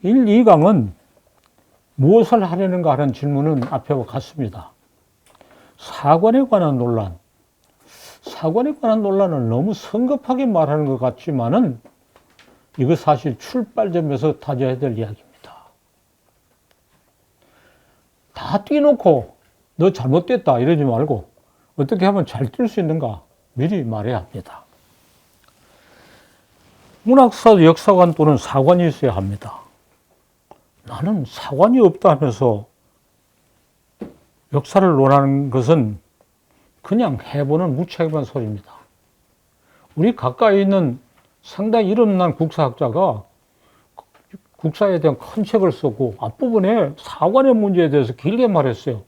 1, 2강은 무엇을 하려는가 하는 질문은 앞에와 같습니다. 사관에 관한 논란. 사관에 관한 논란을 너무 성급하게 말하는 것 같지만은 이거 사실 출발점에서 다져야 될 이야기입니다. 다 뛰놓고 너 잘못됐다 이러지 말고 어떻게 하면 잘 뛸 수 있는가 미리 말해야 합니다. 문학사 역사관 또는 사관이 있어야 합니다. 나는 사관이 없다 하면서 역사를 논하는 것은 그냥 해보는 무책임한 소리입니다. 우리 가까이 있는 상당히 이름난 국사학자가 국사에 대한 큰 책을 썼고 앞부분에 사관의 문제에 대해서 길게 말했어요.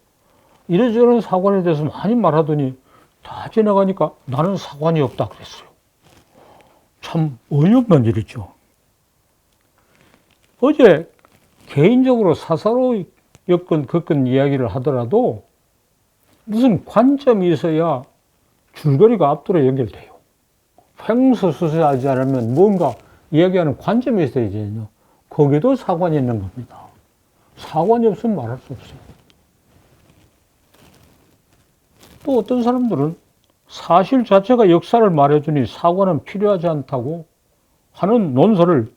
이러저런 사관에 대해서 많이 말하더니 다 지나가니까 나는 사관이 없다 그랬어요. 참 어이없는 일이죠. 어제 개인적으로 사사로 겪은 이야기를 하더라도 무슨 관점이 있어야 줄거리가 앞뒤로 연결돼요. 횡설수설하지 않으면 뭔가 이야기하는 관점이 있어야죠. 거기도 사관이 있는 겁니다. 사관이 없으면 말할 수 없어요. 또 어떤 사람들은 사실 자체가 역사를 말해주니 사관은 필요하지 않다고 하는 논설을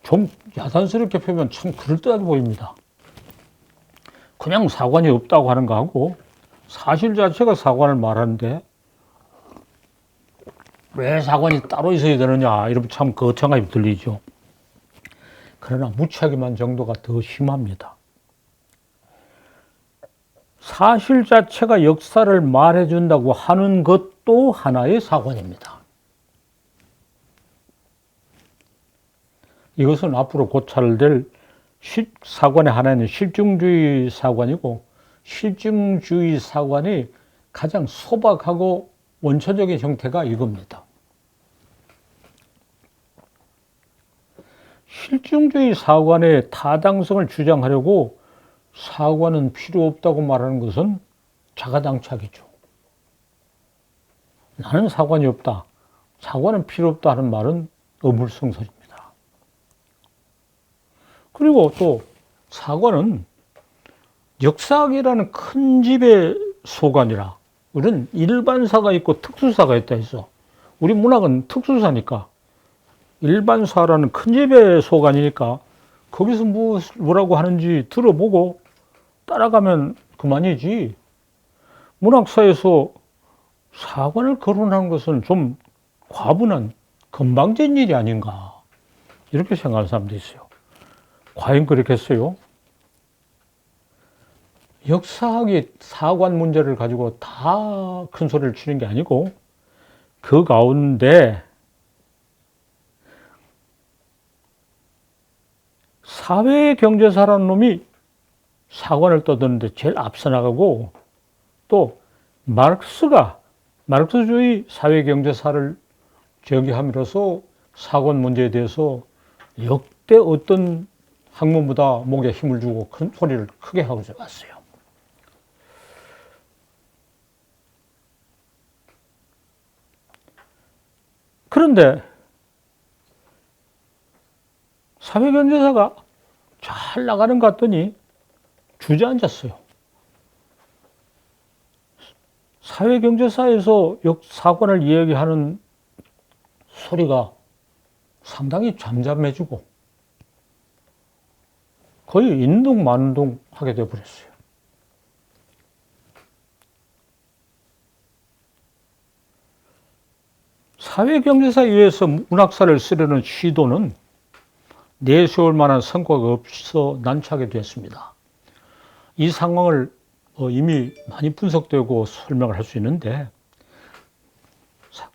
좀 야단스럽게 펴면 참 그럴듯하게 보입니다. 그냥 사관이 없다고 하는 거하고 사실 자체가 사관을 말하는데 왜 사관이 따로 있어야 되느냐 이러면 참 거창하게 들리죠. 그러나 무책임한 정도가 더 심합니다. 사실 자체가 역사를 말해준다고 하는 것도 하나의 사관입니다. 이것은 앞으로 고찰될 사관의 하나는 실증주의 사관이고 실증주의 사관의 가장 소박하고 원초적인 형태가 이겁니다. 실증주의 사관의 타당성을 주장하려고 사관은 필요 없다고 말하는 것은 자가당착이죠. 나는 사관이 없다. 사관은 필요 없다 하는 말은 어물성설입니다. 그리고 또 사관은 역사학이라는 큰 집의 소관이라 우리는 일반사가 있고 특수사가 있다 해서 우리 문학은 특수사니까 일반사라는 큰 집의 소관이니까 거기서 뭐라고 하는지 들어보고 따라가면 그만이지. 문학사에서 사관을 거론하는 것은 좀 과분한 건방진 일이 아닌가 이렇게 생각하는 사람도 있어요. 과연 그렇겠어요? 역사학이 사관 문제를 가지고 다 큰 소리를 치는 게 아니고 그 가운데 사회경제사라는 놈이 사관을 떠드는데 제일 앞서 나가고 또 마르크스주의 사회경제사를 제기함으로써 사관 문제에 대해서 역대 어떤 학문보다 목에 힘을 주고 큰 소리를 크게 하고 왔어요. 그런데 사회경제사가 잘 나가는 것 같더니 주저앉았어요. 사회경제사에서 사관을 이야기하는 소리가 상당히 잠잠해지고 거의 인동만동 하게 되어버렸어요. 사회경제사에 의해서 문학사를 쓰려는 시도는 내세울 만한 성과가 없어 난처하게 되었습니다. 이 상황을 이미 많이 분석되고 설명을 할 수 있는데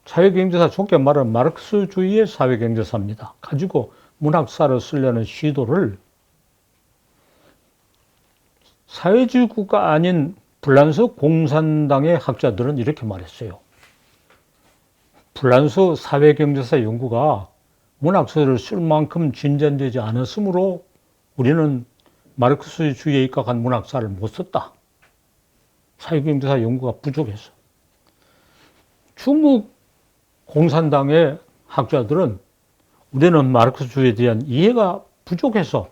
사회경제사 좋게 말하면 마르크스주의의 사회경제사입니다. 가지고 문학사를 쓰려는 시도를 사회주의 국가 아닌 프랑스 공산당의 학자들은 이렇게 말했어요. 프랑스 사회경제사 연구가 문학서를 쓸 만큼 진전되지 않았으므로 우리는 마르크스주의에 입각한 문학사를 못 썼다. 사회경제사 연구가 부족해서. 중국 공산당의 학자들은 우리는 마르크스주의에 대한 이해가 부족해서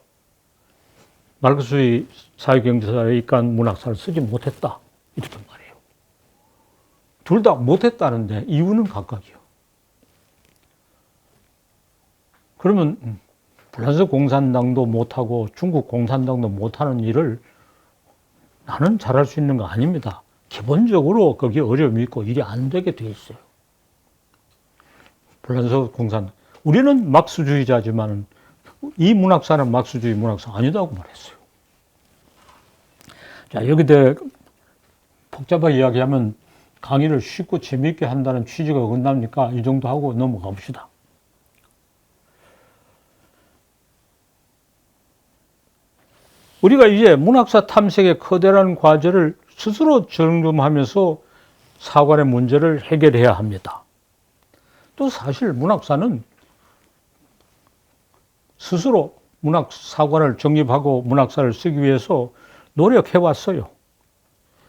마르크스의 사회경제사에 입간 문학사를 쓰지 못했다. 이렇게 말해요. 둘 다 못했다는데 이유는 각각이요. 그러면 프랑스 공산당도 못하고 중국 공산당도 못하는 일을 나는 잘할 수 있는 거 아닙니다. 기본적으로 거기에 어려움이 있고 일이 안 되게 돼 있어요. 프랑스 공산당. 우리는 막스주의자지만 이 문학사는 막스주의 문학사 아니다고 말했어요. 자, 여기에 복잡하게 이야기하면 강의를 쉽고 재미있게 한다는 취지가 어긋납니까? 이 정도 하고 넘어가 봅시다. 우리가 이제 문학사 탐색의 커다란 과제를 스스로 점검하면서 사관의 문제를 해결해야 합니다. 또 사실 문학사는 스스로 문학 사관을 정립하고 문학사를 쓰기 위해서 노력해 왔어요.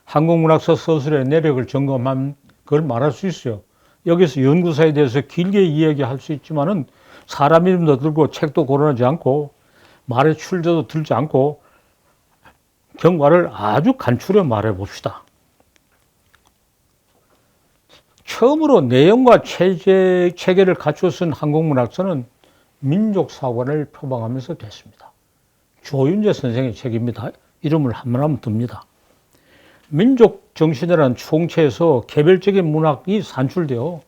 한국문학사 서술의 내력을 점검한 걸 말할 수 있어요. 여기서 연구사에 대해서 길게 이야기할 수 있지만은 사람 이름도 들고 책도 거론하지 않고 말의 출처도 들지 않고 경과를 아주 간추려 말해 봅시다. 처음으로 내용과 체계를 갖추어 쓴 한국문학사는 민족사관을 표방하면서 됐습니다. 조윤재 선생의 책입니다. 이름을 한번 듭니다. 민족 정신이라는 총체에서 개별적인 문학이 산출되어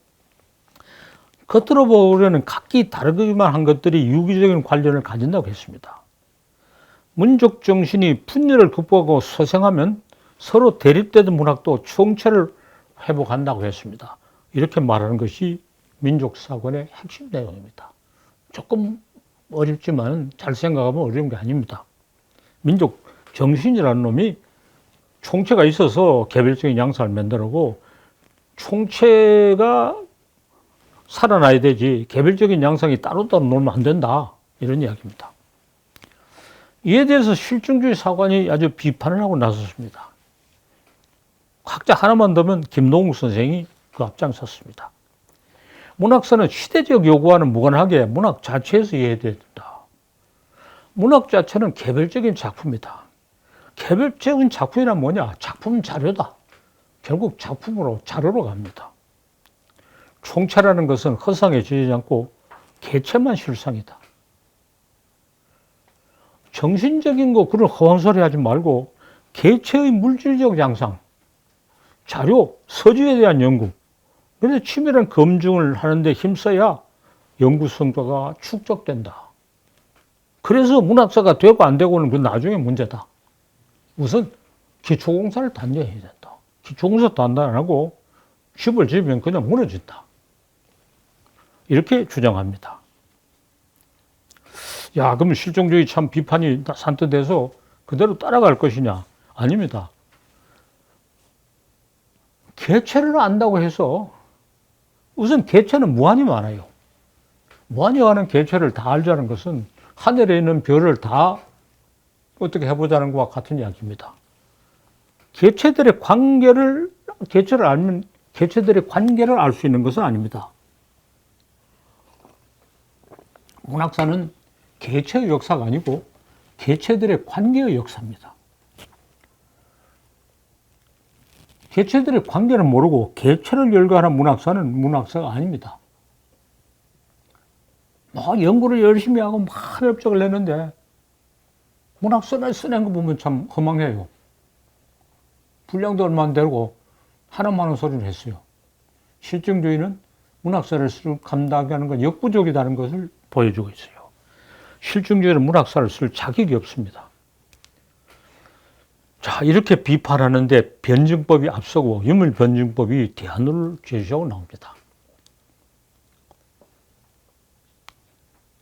겉으로 보려는 각기 다르기만 한 것들이 유기적인 관련을 가진다고 했습니다. 민족 정신이 분열을 극복하고 소생하면 서로 대립되던 문학도 총체를 회복한다고 했습니다. 이렇게 말하는 것이 민족사관의 핵심 내용입니다. 조금 어렵지만 잘 생각하면 어려운 게 아닙니다. 민족 정신이라는 놈이 총체가 있어서 개별적인 양상을 만들고 총체가 살아나야 되지 개별적인 양상이 따로따로 놀면 안 된다. 이런 이야기입니다. 이에 대해서 실증주의 사관이 아주 비판을 하고 나섰습니다. 학자 하나만 더면 김동욱 선생이 그 앞장섰습니다. 문학사는 시대적 요구와는 무관하게 문학 자체에서 이해돼야 된다. 문학 자체는 개별적인 작품이다. 개별적인 작품이란 뭐냐? 작품 자료다. 결국 작품으로 자료로 갑니다. 총체라는 것은 허상해지지 않고 개체만 실상이다. 정신적인 거 그런 허황 소리 하지 말고 개체의 물질적 양상, 자료, 서주에 대한 연구. 그런데 치밀한 검증을 하는데 힘써야 연구 성과가 축적된다. 그래서 문학사가 되고 안 되고는 그 나중에 문제다. 우선 기초공사를 단계해야 된다. 기초공사 단단 안 하고 집을 지으면 그냥 무너진다. 이렇게 주장합니다. 야, 그러면 실종주의 참 비판이 산뜻해서 그대로 따라갈 것이냐? 아닙니다. 개체를 안다고 해서 우선 개체는 무한히 많아요. 무한히 많은 개체를 다 알자는 것은 하늘에 있는 별을 다 어떻게 해보자는 것과 같은 이야기입니다. 개체들의 관계를 알면 개체들의 관계를 알 수 있는 것은 아닙니다. 문학사는 개체의 역사가 아니고 개체들의 관계의 역사입니다. 개체들의 관계를 모르고 개체를 열거하는 문학사는 문학사가 아닙니다. 막 연구를 열심히 하고 막 협력을 했는데 문학사를 써낸 거 보면 참 허망해요. 분량도 얼마 안 되고 하나만 하는 소리를 했어요. 실증주의는 문학사를 감당하는 건 역부족이라는 것을 보여주고 있어요. 실증주의는 문학사를 쓸 자격이 없습니다. 자, 이렇게 비판하는데 변증법이 앞서고 유물변증법이 대안을 제시하고 나옵니다.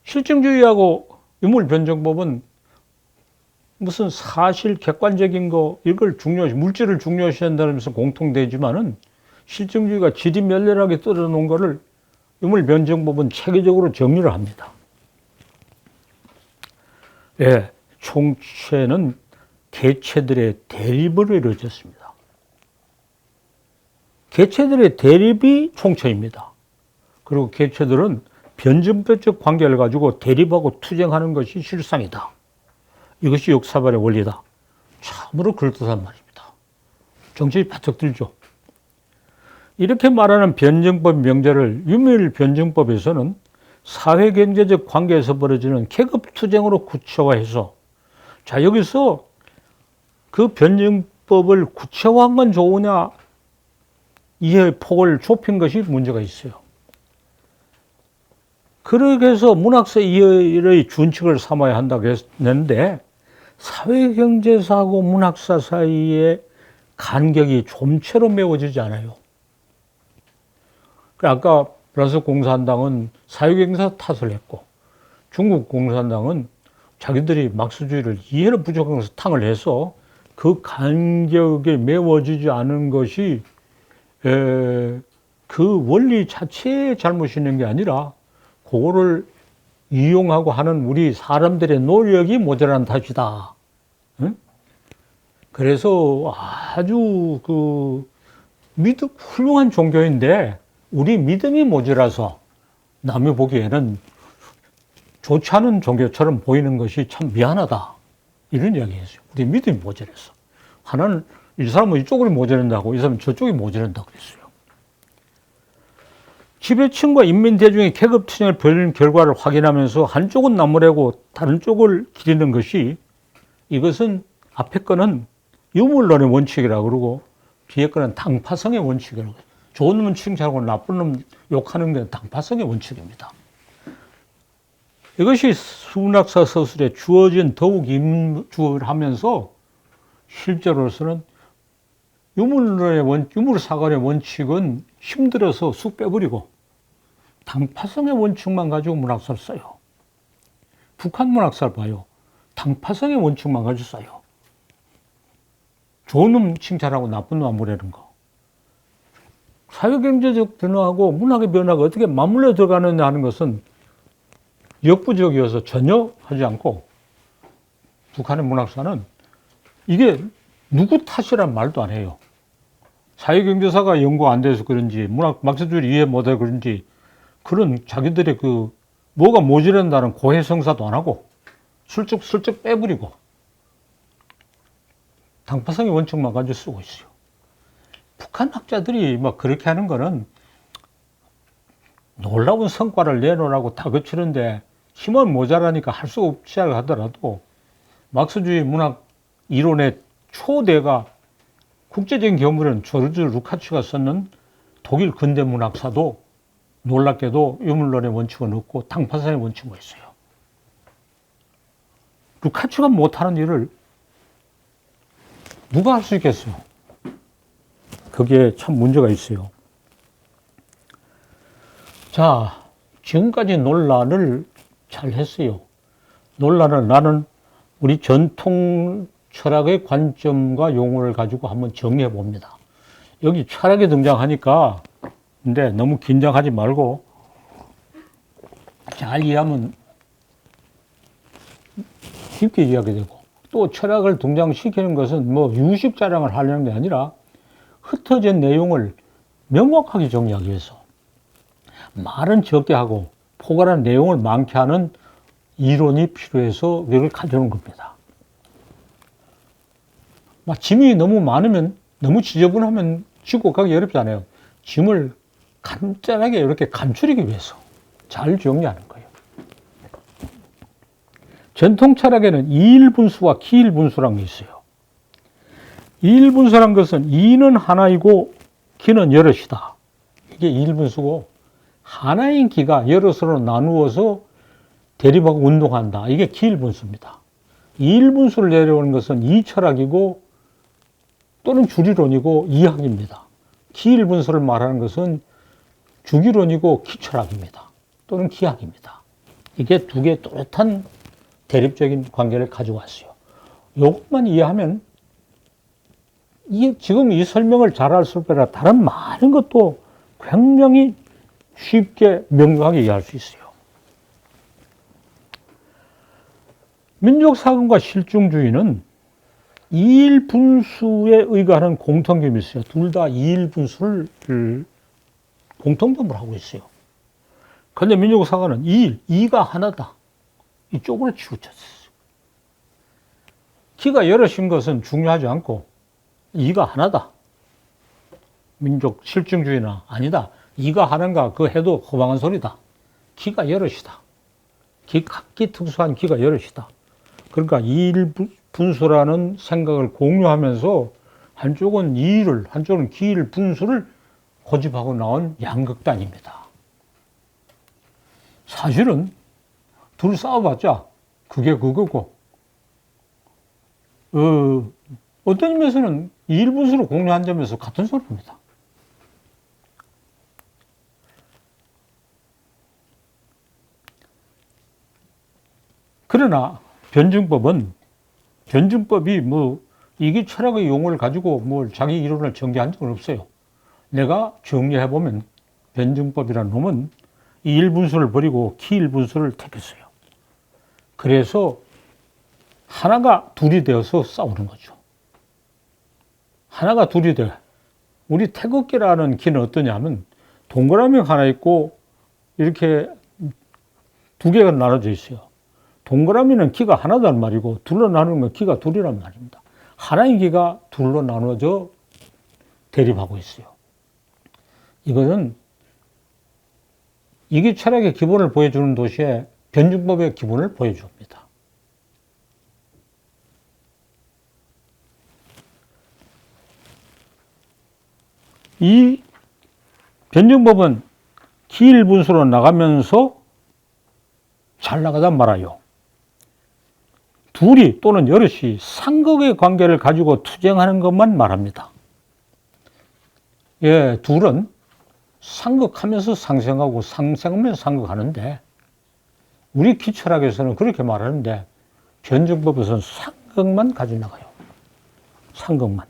실증주의하고 유물변증법은 무슨 사실 객관적인 거 이걸 물질을 중요시한다면서 공통되지만은 실증주의가 지리멸렬하게 떨어놓은 거를 유물변증법은 체계적으로 정리를 합니다. 예, 총체는 개체들의 대립으로 이루어졌습니다. 개체들의 대립이 총체입니다. 그리고 개체들은 변증법적 관계를 가지고 대립하고 투쟁하는 것이 실상이다. 이것이 역사발의 원리다. 참으로 그럴듯한 말입니다. 정신이 바짝 들죠. 이렇게 말하는 변증법 명제를 유물 변증법에서는 사회경제적 관계에서 벌어지는 계급투쟁으로 구체화해서, 자, 여기서 그 변증법을 구체화한 건 좋으냐, 이해의 폭을 좁힌 것이 문제가 있어요. 그렇게 해서 문학사 이해의 준칙을 삼아야 한다고 했는데, 사회경제사하고 문학사 사이의 간격이 좀채로 메워지지 않아요. 아까 프랑스 공산당은 사회경제사 탓을 했고, 중국 공산당은 자기들이 막스주의를 이해를 부족한 것을 탕을 해서 그 간격에 메워지지 않은 것이 그 원리 자체의 잘못이 있는 게 아니라 그거를 이용하고 하는 우리 사람들의 노력이 모자란 탓이다. 응? 그래서 아주 훌륭한 종교인데 우리 믿음이 모자라서 남이 보기에는 좋지 않은 종교처럼 보이는 것이 참 미안하다. 이런 이야기 했어요. 우리 믿음이 모자라서. 하나는 이 사람은 이쪽으로 모자란다고, 이 사람은 저쪽이 모자란다고 그랬어요. 지배층과 인민대중의 계급투쟁을 벌이는 결과를 확인하면서 한쪽은 나무래고 다른 쪽을 기리는 것이, 이것은 앞에 거는 유물론의 원칙이라고 그러고 뒤에 거는 당파성의 원칙이라고 해요. 좋은 놈은 칭찬하고 나쁜 놈 욕하는 게 당파성의 원칙입니다. 이것이 수문학사 서술에 주어진 더욱 임주를 하면서 실제로서는 유물사관의 원칙은 힘들어서 쑥 빼버리고 당파성의 원칙만 가지고 문학사를 써요. 북한 문학사를 봐요. 당파성의 원칙만 가지고 써요. 좋은 놈 칭찬하고 나쁜 놈 안 보내는 거. 사회경제적 변화하고 문학의 변화가 어떻게 맞물려 들어가느냐 하는 것은 역부족이어서 전혀 하지 않고, 북한의 문학사는 이게 누구 탓이란 말도 안 해요. 사회경제사가 연구 안 돼서 그런지, 막스주의를 이해 못해서 그런지, 그런 자기들의 뭐가 모자란다는 고해성사도 안 하고, 슬쩍 빼버리고, 당파성의 원칙만 가지고 쓰고 있어요. 북한 학자들이 막 그렇게 하는 거는 놀라운 성과를 내놓으라고 다 거치는데 힘은 모자라니까 할 수 없지 하더라도, 막스주의 문학 이론의 초대가 국제적인 경우는 조르주 루카츠가 썼는 독일 근대 문학사도 놀랍게도 유물론의 원칙은 없고 당파성의 원칙은 있어요. 루카츠가 못하는 일을 누가 할 수 있겠어요? 거기에 참 문제가 있어요. 자, 지금까지 논란을 잘 했어요. 논란을 나는 우리 전통 철학의 관점과 용어를 가지고 한번 정리해 봅니다. 여기 철학이 등장하니까, 근데 너무 긴장하지 말고 잘 이해하면 쉽게 이해하게 되고, 또 철학을 등장시키는 것은 뭐 유식 자랑을 하려는 게 아니라 흩어진 내용을 명확하게 정리하기 위해서 말은 적게 하고 포괄한 내용을 많게 하는 이론이 필요해서 이걸 가져오는 겁니다. 짐이 너무 많으면, 너무 지저분하면 짚고 가기 어렵잖아요. 짐을 간단하게 이렇게 감추기 위해서 잘 정리하는 거예요. 전통 철학에는 이일분수와 기일분수라는 게 있어요. 이일분수란 것은 이는 하나이고 기는 여럿이다. 이게 이일분수고, 하나인 기가 여럿으로 나누어서 대립하고 운동한다. 이게 기일분수입니다. 이일분수를 내려오는 것은 이철학이고 또는 주리론이고 이학입니다. 기일분수를 말하는 것은 주기론이고 기철학입니다. 또는 기학입니다. 이게 두 개의 또렷한 대립적인 관계를 가지고 왔어요. 이것만 이해하면 지금 이 설명을 잘할 수 있으라 다른 많은 것도 굉장히 쉽게 명료하게 이해할 수 있어요. 민족사관과 실증주의는 이일분수에 의거하는 공통점이 있어요. 둘 다 이일분수를 공통점으로 하고 있어요. 그런데 민족사관은 이가 하나다. 이쪽으로 치우쳤어요. 기가 여럿인 것은 중요하지 않고 이가 하나다. 민족 실증주의나 아니다. 이가 하는가 그 해도 허망한 소리다. 기가 여럿이다. 각기 특수한 기가 여럿이다. 그러니까 이일분수라는 생각을 공유하면서 한쪽은 이의를, 한쪽은 기일 분수를 고집하고 나온 양극단입니다. 사실은 둘 싸워봤자 그게 그거고, 어떤 의미에서는 이일분수를 공유한 점에서 같은 소리입니다. 그러나 변증법이 이게 철학의 용어를 가지고 자기 이론을 전개한 적은 없어요. 내가 정리해보면 변증법이라는 놈은 이일분수를 버리고 기일분수를 택했어요. 그래서 하나가 둘이 되어서 싸우는 거죠. 하나가 둘이 돼. 우리 태극기라는 기는 어떠냐면 동그라미 하나 있고 이렇게 두 개가 나눠져 있어요. 동그라미는 기가 하나단 말이고 둘로 나누는 건 기가 둘이란 말입니다. 하나의 기가 둘로 나눠져 대립하고 있어요. 이것은 이게 철학의 기본을 보여주는 도시에 변증법의 기본을 보여줍니다. 이 변증법은 기일분수로 나가면서 잘 나가단 말아요. 둘이 또는 여럿이 상극의 관계를 가지고 투쟁하는 것만 말합니다. 예, 둘은 상극하면서 상생하고 상생하면서 상극하는데 우리 기철학에서는 그렇게 말하는데 변증법에서는 상극만 가지고 나가요. 상극만.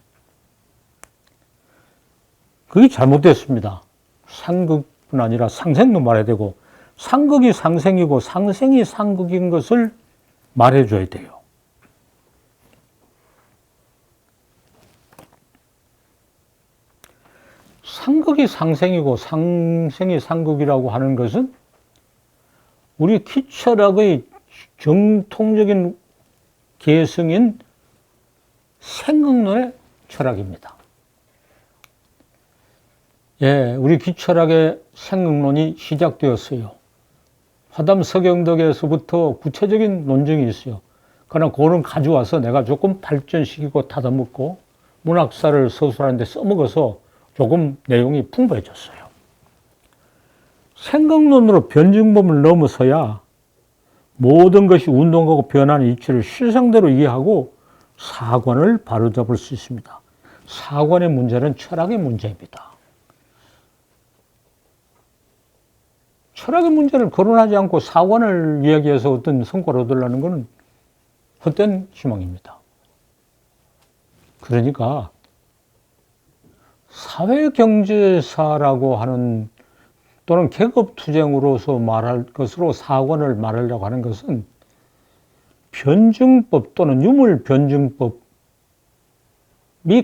그게 잘못됐습니다. 상극뿐 아니라 상생도 말해야 되고 상극이 상생이고 상생이 상극인 것을 말해줘야 돼요. 상극이 상생이고 상생이 상극이라고 하는 것은 우리 기철학의 정통적인 계승인 생극론의 철학입니다. 예, 우리 기철학의 생극론이 시작되었어요. 화담 서경덕에서부터 구체적인 논증이 있어요. 그러나 그거는 가져와서 내가 조금 발전시키고 다듬었고 문학사를 서술하는데 써먹어서 조금 내용이 풍부해졌어요. 생각론으로 변증법을 넘어서야 모든 것이 운동하고 변하는 이치를 실상대로 이해하고 사관을 바로잡을 수 있습니다. 사관의 문제는 철학의 문제입니다. 철학의 문제를 거론하지 않고 사관을 이야기해서 어떤 성과를 얻으려는 것은 헛된 희망입니다. 그러니까 사회경제사라고 하는 또는 계급투쟁으로서 말할 것으로 사관을 말하려고 하는 것은 변증법 또는 유물변증법이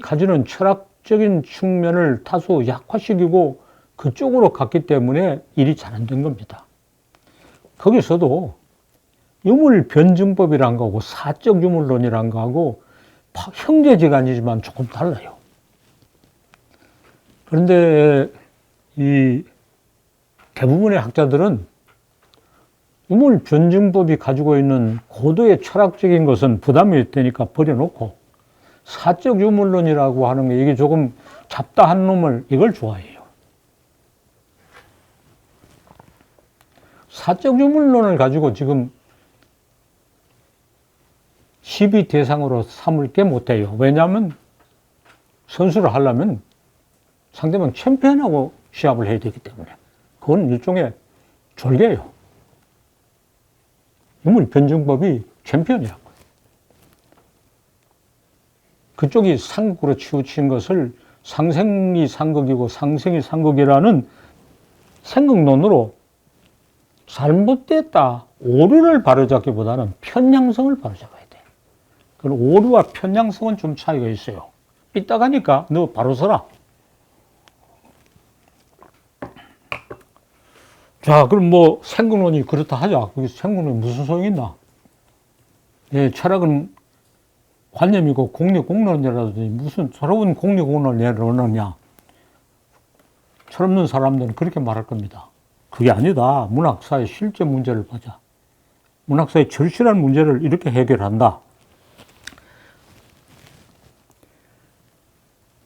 가지는 철학적인 측면을 다소 약화시키고 그쪽으로 갔기 때문에 일이 잘 안 된 겁니다. 거기서도 유물변증법이란 거하고 사적 유물론이란 거하고 형제지간이지만 조금 달라요. 그런데 이 대부분의 학자들은 유물변증법이 가지고 있는 고도의 철학적인 것은 부담이 되니까 버려놓고 사적 유물론이라고 하는 게 이게 조금 잡다한 놈을 이걸 좋아해요. 사적 유물론을 가지고 지금 시비 대상으로 삼을 게 못해요. 왜냐하면 선수를 하려면 상대방 챔피언하고 시합을 해야 되기 때문에 그건 일종의 졸개예요. 유물변증법이 챔피언이라고. 그쪽이 상극으로 치우친 것을 상생이 상극이고 상생이 상극이라는 생극론으로 잘못됐다, 오류를 바로잡기보다는 편향성을 바로잡아야 돼. 그 오류와 편향성은 좀 차이가 있어요. 삐딱하니까 너 바로 서라. 자, 그럼 생극론이 그렇다 하자. 그게 생극론이 무슨 소용이 있나? 예, 철학은 관념이고 공리공론이라더니 무슨 새로운 공리공론을 내놓느냐. 철없는 사람들은 그렇게 말할 겁니다. 그게 아니다. 문학사의 실제 문제를 보자. 문학사의 절실한 문제를 이렇게 해결한다.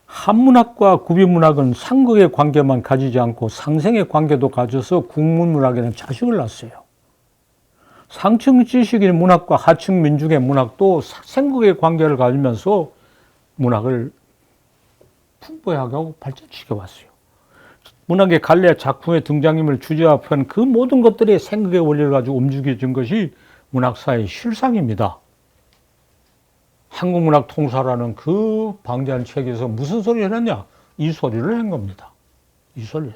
한문학과 구비문학은 상극의 관계만 가지지 않고 상생의 관계도 가져서 국문문학에는 자식을 낳았어요. 상층 지식인 문학과 하층 민중의 문학도 생극의 관계를 가지면서 문학을 풍부하게 하고 발전시켜 왔어요. 문학의 갈래 작품의 등장임을 주제화한 그 모든 것들이 생극의 원리를 가지고 움직여진 것이 문학사의 실상입니다. 한국문학 통사라는 그 방대한 책에서 무슨 소리를 했냐? 이 소리를 한 겁니다. 이 소리를.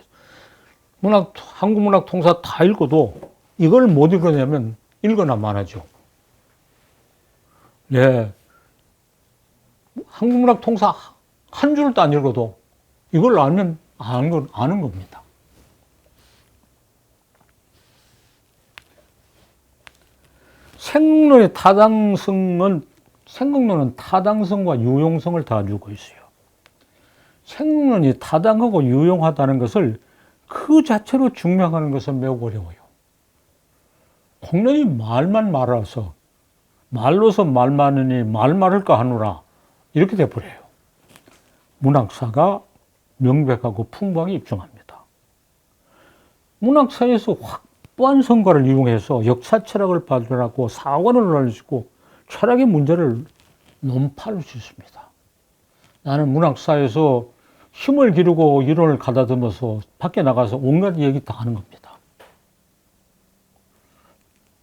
한국문학 통사 다 읽어도 이걸 못 읽으냐면 읽거나 말하죠. 네. 한국문학 통사 한 줄도 안 읽어도 이걸 알면 아는 겁니다. 생극론의 타당성과 유용성을 다 주고 있어요. 생극론이 타당하고 유용하다는 것을 그 자체로 증명하는 것은 매우 어려워요. 공론이 말만 말아서 말로서 말 많으니 말 말을까 하노라 이렇게 돼버려요. 문학사가 명백하고 풍부하게 입증합니다. 문학사에서 확보한 성과를 이용해서 역사 철학을 발견하고 사관을 알려주고 철학의 문제를 논파할 수 있습니다. 나는 문학사에서 힘을 기르고 이론을 가다듬어서 밖에 나가서 온갖 얘기 다 하는 겁니다.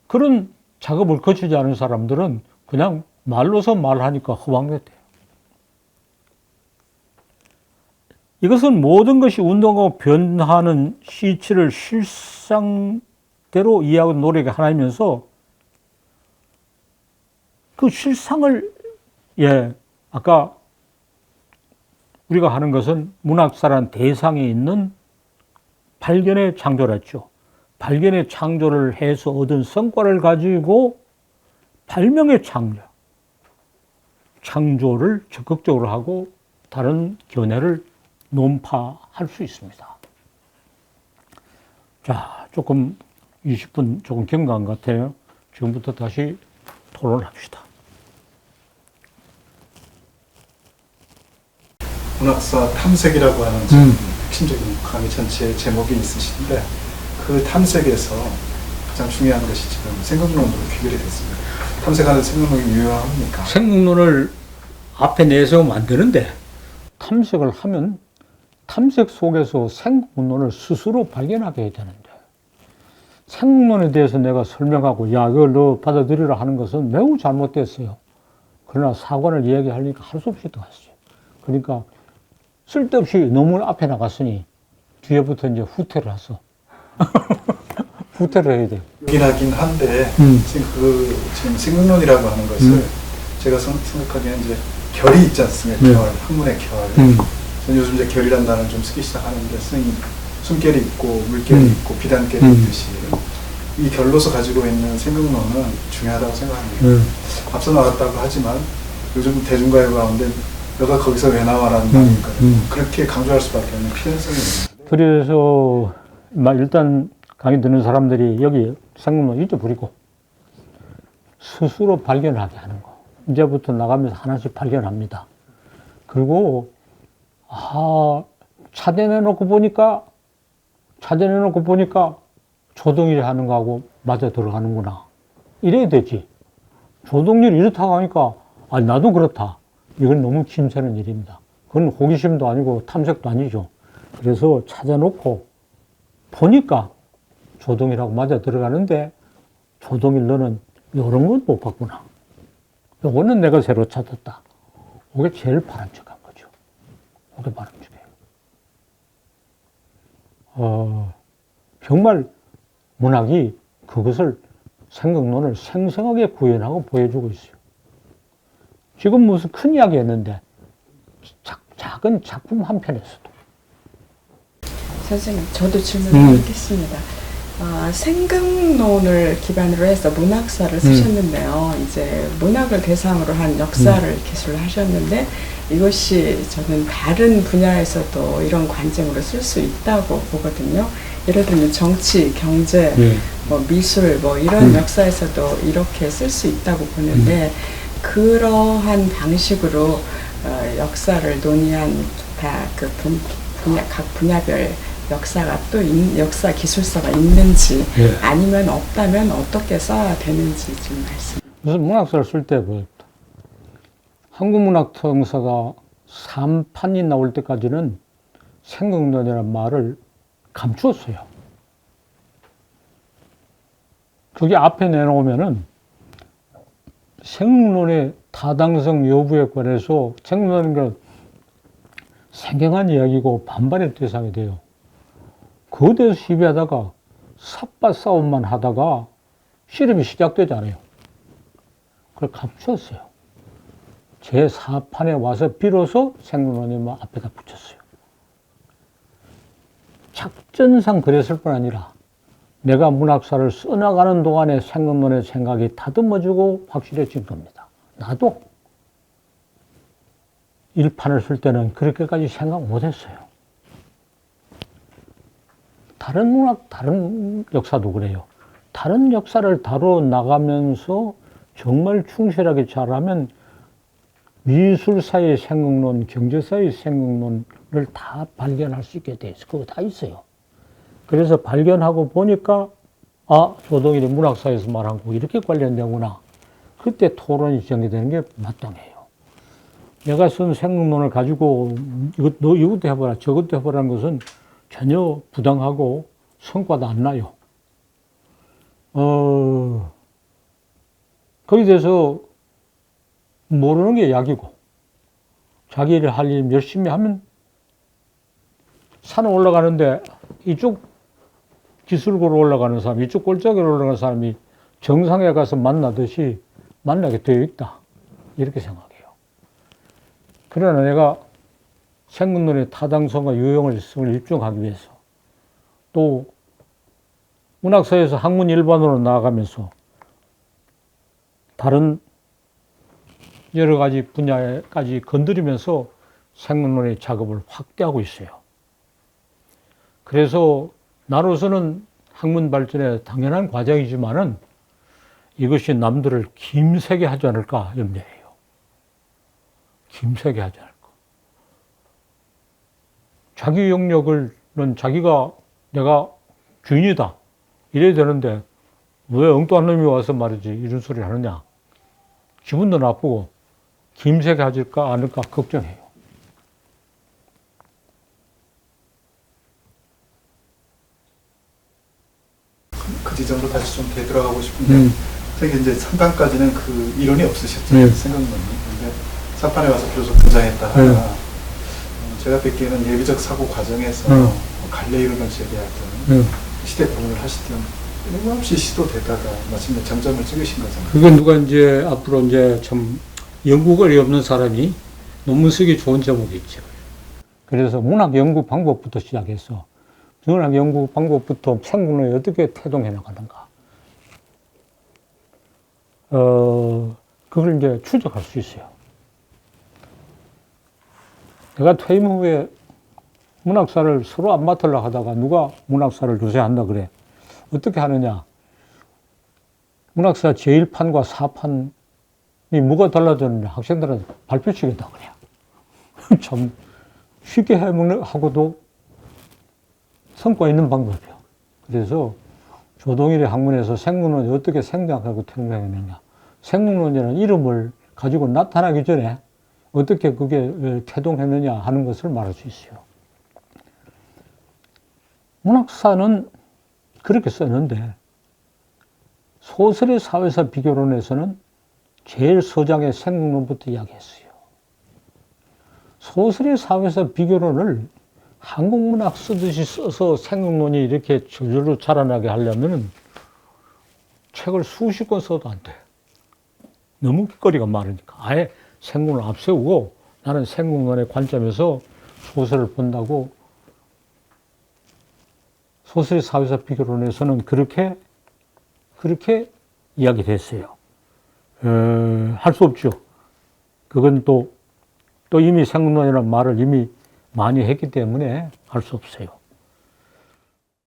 그런 작업을 거치지 않은 사람들은 그냥 말로서 말하니까 허황됐대요. 이것은 모든 것이 운동하고 변하는 시치를 실상대로 이해하고 노력이 하나이면서 그 실상을 아까 우리가 하는 것은 문학사란 대상에 있는 발견의 창조랬죠. 발견의 창조를 해서 얻은 성과를 가지고 발명의 창조를 적극적으로 하고 다른 견해를 논파할 수 있습니다. 자, 조금 20분 조금 경과한 것 같아요. 지금부터 다시 토론합시다. 문학사 탐색이라고 하는 핵심적인 강의 전체의 제목이 있으신데 그 탐색에서 가장 중요한 것이 지금 생각론으로 귀결이 됐습니다. 탐색하는 생각론이 유효합니까? 생각론을 앞에 내세우면 안 되는데 탐색을 하면 탐색 속에서 생각론을 스스로 발견하게 해야 되는데 생각론에 대해서 내가 설명하고 야 이걸 너 받아들이라 하는 것은 매우 잘못됐어요. 그러나 사관을 이야기하려니까 할 수 없이 들어갔어요. 그러니까 쓸데없이 너무 앞에 나갔으니 뒤에부터 이제 후퇴를 하서 후퇴를 해야 돼요. 여긴 하긴 한데 지금 생각론이라고 하는 것을 제가 생각하기에는 이제 결이 있지 않습니까? 결, 학문의 결. 저는 요즘 이제 결이라는 단어를 좀 쓰기 시작하는데 선생님 숨결이 있고 물결이 있고 비단결이 있듯이 이 결로서 가지고 있는 생각론은 중요하다고 생각합니다. 앞서 나왔다고 하지만 요즘 대중가요 가운데 너가 거기서 왜 나와라는 말이니까요. 그렇게 강조할 수밖에 없는 필연성이 있는데. 그래서 일단 강의 듣는 사람들이 여기 생각론 잊어버리고 스스로 발견하게 하는 거. 이제부터 나가면서 하나씩 발견합니다. 그리고 차대내놓고 보니까 조동일 하는 거하고 맞아 들어가는구나. 이래야 되지. 조동일이 이렇다고 하니까 나도 그렇다. 이건 너무 힘쓰는 일입니다. 그건 호기심도 아니고 탐색도 아니죠. 그래서 찾아놓고 보니까 조동일하고 맞아 들어가는데 조동일 너는 이런 건 못 봤구나. 요거는 내가 새로 찾았다. 이게 제일 바람직한 거죠. 이게 바람직해요. 정말 문학이 그것을 생각론을 생생하게 구현하고 보여주고 있어요. 지금 무슨 큰 이야기 했는데 작은 작품 한 편에서도. 선생님, 저도 질문을 하겠습니다. 생각론을 기반으로 해서 문학사를 쓰셨는데요. 이제 문학을 대상으로 한 역사를 기술을 하셨는데 이것이 저는 다른 분야에서도 이런 관점으로 쓸 수 있다고 보거든요. 예를 들면 정치, 경제, 뭐 미술, 뭐 이런 역사에서도 이렇게 쓸 수 있다고 보는데 그러한 방식으로 역사를 논의한 각 분야별 역사가 또 역사 기술서가 있는지 아니면 없다면 어떻게 써야 되는지 좀 말씀. 무슨 문학사를 쓸 때 뭐 한국문학통서가 3판이 나올 때까지는 생각론이라는 말을 감추었어요. 그게 앞에 내놓으면은 생각론의 타당성 여부에 관해서 생각론은 그 생경한 이야기고 반발의 대상이 돼요. 그에 대해서 시비하다가 삿바 싸움만 하다가 씨름이 시작되지 않아요. 그걸 감추었어요. 제4판에 와서 비로소 생각론이 앞에다 붙였어요. 작전상 그랬을 뿐 아니라 내가 문학사를 써나가는 동안에 생각론의 생각이 다듬어지고 확실해진 겁니다. 나도 1판을 쓸 때는 그렇게까지 생각 못했어요. 다른 문학, 다른 역사도 그래요. 다른 역사를 다뤄 나가면서 정말 충실하게 잘하면 미술사의 생각론, 경제사의 생각론을 다 발견할 수 있게 돼 있어요. 그거 다 있어요. 그래서 발견하고 보니까 조동일이 문학사에서 말한 거 이렇게 관련되구나. 그때 토론이 전개되는 게 마땅해요. 내가 쓴 생각론을 가지고 이것도 해봐라, 저것도 해보라는 것은 전혀 부당하고 성과도 안 나요. 거기에 대해서 모르는 게 약이고, 자기 일을 할 일 열심히 하면 산에 올라가는데 이쪽 기슭으로 올라가는 사람, 이쪽 골짜기로 올라가는 사람이 정상에 가서 만나듯이 만나게 되어 있다. 이렇게 생각해요. 그러나 내가 생각론의 타당성과 유용을 입증하기 위해서 또 문학사에서 학문 일반으로 나아가면서 다른 여러 가지 분야까지 건드리면서 생각론의 작업을 확대하고 있어요. 그래서 나로서는 학문 발전에 당연한 과정이지만은 이것이 남들을 김세게 하지 않을까 염려해요. 김세게 하지 않을까. 자기 영역은 자기가 내가 주인이다. 이래야 되는데 왜 엉뚱한 놈이 와서 말이지 이런 소리를 하느냐. 기분도 나쁘고 김세게 하질까 않을까 걱정해요. 그 지점으로 다시 좀 되돌아가고 싶은데 선생님 이제 3판까지는 그 이론이 없으셨죠. 생각론이. 근데 4판에 와서 비로소 등장했다 하나 제가 뵙기에는 예비적 사고 과정에서 갈래이론을 제기했던 시대 공을 하시던 끊임없이 시도되다가 마침내 정점을 찍으신 거잖아요. 그게 누가 이제 앞으로 이제 참 연구거리 없는 사람이 논문 쓰기 좋은 제목이죠. 그래서 문학 연구 방법부터 시작해서 문학 연구 방법부터 생각론에 어떻게 태동해 나가는가. 그걸 이제 추적할 수 있어요. 내가 퇴임 후에 문학사를 서로 안 맡으려고 하다가 누가 문학사를 요새 한다 그래. 어떻게 하느냐. 문학사 제1판과 4판이 뭐가 달라졌느냐. 학생들한테 발표치겠다 그래. 참 쉽게 하고도 성과 있는 방법이에요. 그래서 조동일의 학문에서 생각론이 어떻게 생각하고 태동했느냐. 생각론이라는 이름을 가지고 나타나기 전에 어떻게 그게 태동했느냐 하는 것을 말할 수 있어요. 문학사는 그렇게 썼는데 소설의 사회사 비교론에서는 제일 서장의 생각론부터 이야기했어요. 소설의 사회사 비교론을 한국문학 쓰듯이 써서 생각론이 이렇게 저절로 자라나게 하려면 책을 수십 권 써도 안 돼. 너무 거리가 많으니까. 아예 생각론을 앞세우고 나는 생각론의 관점에서 소설을 본다고 소설의 사회사 비교론에서는 그렇게 이야기됐어요. 할 수 없죠. 그건 또 이미 생각론이라는 말을 이미 많이 했기 때문에 할 수 없어요.